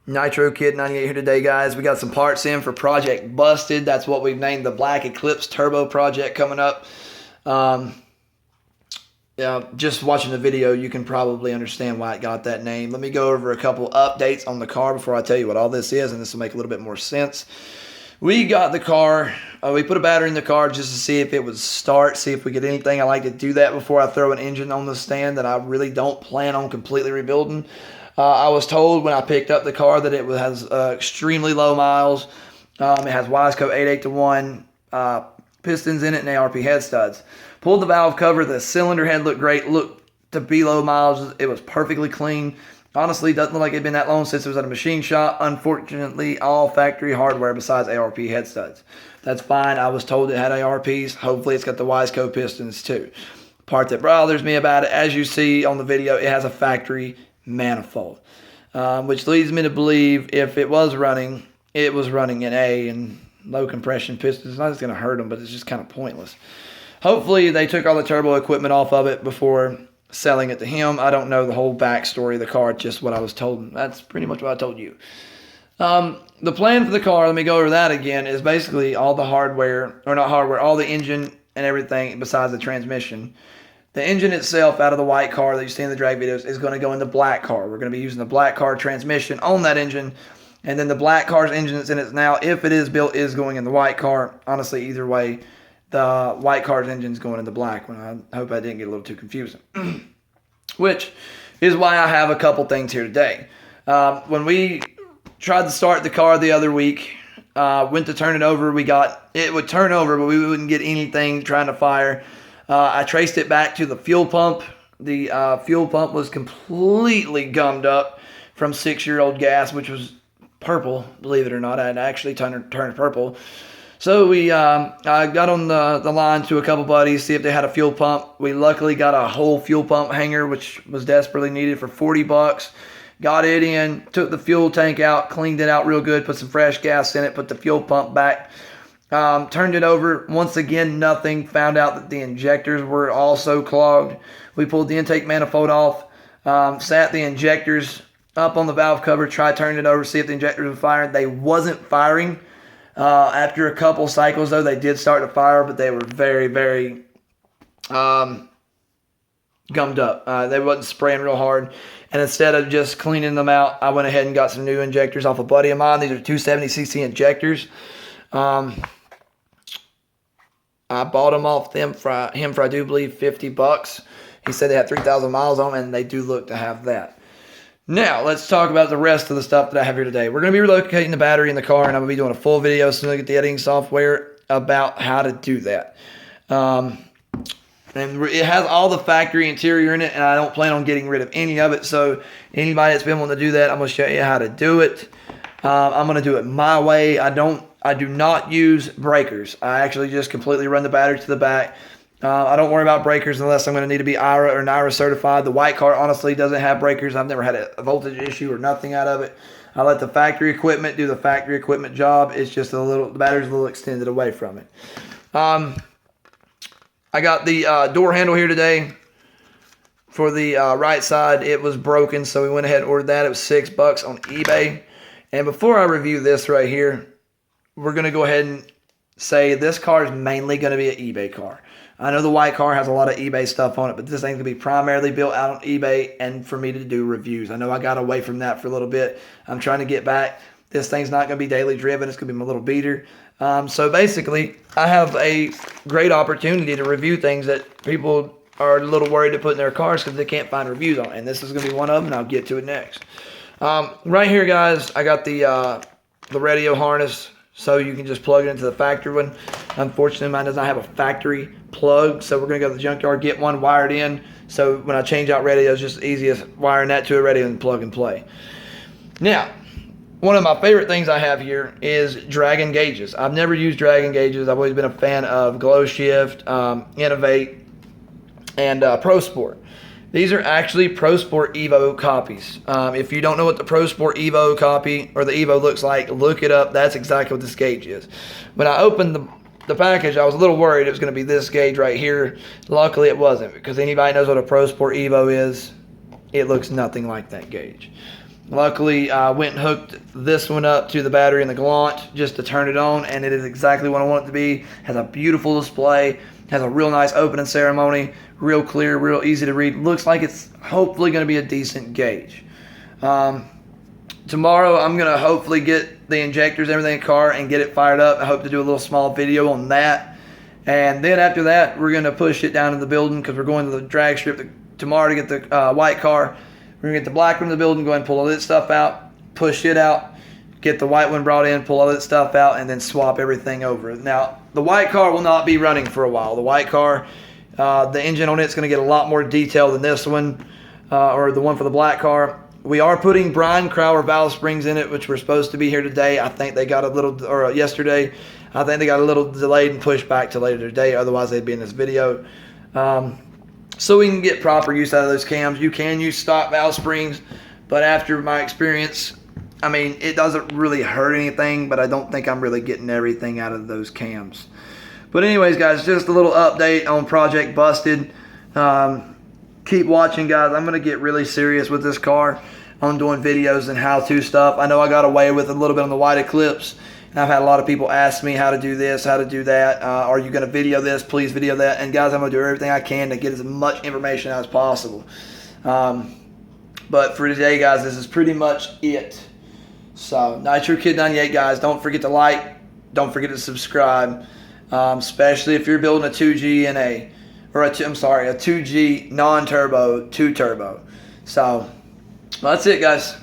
Nitro Kid 98 here today, guys. We got some parts in for Project Busted. That's what we've named the Black Eclipse Turbo project coming up. Yeah, just watching the video, you can probably understand why it got that name. Let me go over a couple updates on the car before I tell you what all this is, and this will make a little bit more sense. We got the car, we put a battery in the car just to see if it would start, see if we get anything. I like to do that before I throw an engine on the stand that I really don't plan on completely rebuilding. I was told when I picked up the car that it has extremely low miles. It has Wiseco 8.8-to-1 pistons in it and ARP head studs. Pulled the valve cover. The cylinder head looked great. Looked to be low miles. It was perfectly clean. Honestly, doesn't look like it'd been that long since it was at a machine shop. Unfortunately, all factory hardware besides ARP head studs. That's fine. I was told it had ARPs. Hopefully, it's got the Wiseco pistons too. Part that bothers me about it, as you see on the video, it has a factory manifold, which leads me to believe if it was running, it was running in A and low compression pistons. It's not just going to hurt them, but it's just kind of pointless. Hopefully they took all the turbo equipment off of it before selling it to him. I don't know the whole backstory of the car, just what I was told. That's pretty much what I told you. The plan for the car, let me go over that again, is basically all the hardware, or not hardware, all the engine and everything besides the transmission. The engine itself out of the white car that you see in the drag videos is going to go in the black car. We're going to be using the black car transmission on that engine. And then the black car's engine that's in it now, if it is built, is going in the white car. Honestly, either way, the white car's engine is going in the black one. I hope I didn't get a little too confusing. Which is why I have a couple things here today. When we tried to start the car the other week, went to turn it over, it would turn over, but we wouldn't get anything trying to fire. I traced it back to the fuel pump. The fuel pump was completely gummed up from 6-year-old gas, which was purple, believe it or not. I had actually turned purple. So I got on the line to a couple buddies, see if they had a fuel pump. We luckily got a whole fuel pump hanger, which was desperately needed, for $40. Got it in, took the fuel tank out, cleaned it out real good, put some fresh gas in it, put the fuel pump back. Turned it over. Once again, nothing. Found out that the injectors were also clogged. We pulled the intake manifold off, sat the injectors up on the valve cover, tried turning it over, see if the injectors were firing. They wasn't firing. After a couple cycles, though, they did start to fire, but they were very, very gummed up. They wasn't spraying real hard. And instead of just cleaning them out, I went ahead and got some new injectors off a buddy of mine. These are 270cc injectors. I bought them off him for I do believe $50. He said they had 3,000 miles on them, and they do look to have that. Now, let's talk about the rest of the stuff that I have here today. We're going to be relocating the battery in the car, and I'm going to be doing a full video as soon as I get the editing software about how to do that. And it has all the factory interior in it, and I don't plan on getting rid of any of it. So anybody that's been wanting to do that, I'm going to show you how to do it. I'm going to do it my way. I do not use breakers. I actually just completely run the battery to the back. I don't worry about breakers unless I'm going to need to be IRA or NIRA certified. The white car honestly doesn't have breakers. I've never had a voltage issue or nothing out of it. I let the factory equipment do the factory equipment job. It's just the battery's a little extended away from it. I got the door handle here today for the right side. It was broken, so we went ahead and ordered that. It was $6 on eBay. And before I review this right here, we're going to go ahead and say this car is mainly going to be an eBay car. I know the white car has a lot of eBay stuff on it, but this thing's going to be primarily built out on eBay and for me to do reviews. I know I got away from that for a little bit. I'm trying to get back. This thing's not going to be daily driven. It's going to be my little beater. So basically, I have a great opportunity to review things that people are a little worried to put in their cars because they can't find reviews on. And this is going to be one of them, and I'll get to it next. Right here, guys, I got the radio harness, so you can just plug it into the factory one. Unfortunately, mine does not have a factory plug, so we're going to go to the junkyard, get one wired in. So when I change out radios, just the easiest wiring that to a radio and plug and play. Now, one of my favorite things I have here is Dragon gauges. I've never used Dragon gauges. I've always been a fan of Glowshift, Innovate, and Pro Sport. These are actually Pro Sport EVO copies. If you don't know what the Pro Sport EVO copy or the EVO looks like, look it up. That's exactly what this gauge is. When I opened the package, I was a little worried it was going to be this gauge right here. Luckily, it wasn't, because anybody knows what a Pro Sport EVO is. It looks nothing like that gauge. Luckily, I went and hooked this one up to the battery in the Gallant just to turn it on, and it is exactly what I want it to be. Has a beautiful display, has a real nice opening ceremony, real clear, real easy to read. Looks like it's hopefully going to be a decent gauge. Tomorrow, I'm going to hopefully get the injectors, everything in the car, and get it fired up. I hope to do a little small video on that. And then after that, we're going to push it down to the building because we're going to the drag strip tomorrow to get the white car. We're going to get the black one in the building, go ahead and pull all this stuff out, push it out, get the white one brought in, pull all that stuff out, and then swap everything over. Now, the white car will not be running for a while. The white car, the engine on it's going to get a lot more detail than this one, or the one for the black car. We are putting Brian Crowler valve springs in it, which were supposed to be here today. I think they got a little, or yesterday, I think they got a little delayed and pushed back to later today. Otherwise, they'd be in this video. So we can get proper use out of those cams. You can use stock valve springs, but after my experience, I mean, it doesn't really hurt anything, but I don't think I'm really getting everything out of those cams. But anyways, guys, just a little update on Project Busted. Keep watching, guys. I'm going to get really serious with this car on doing videos and how-to stuff. I know I got away with a little bit on the White Eclipse, and I've had a lot of people ask me how to do this, how to do that. Are you going to video this? Please video that. And guys, I'm going to do everything I can to get as much information out as possible. But for today, guys, this is pretty much it. So, Nitro Kid 98, guys. Don't forget to like. Don't forget to subscribe. Especially if you're building a 2G and a 2G non-turbo, 2-turbo. So, that's it, guys.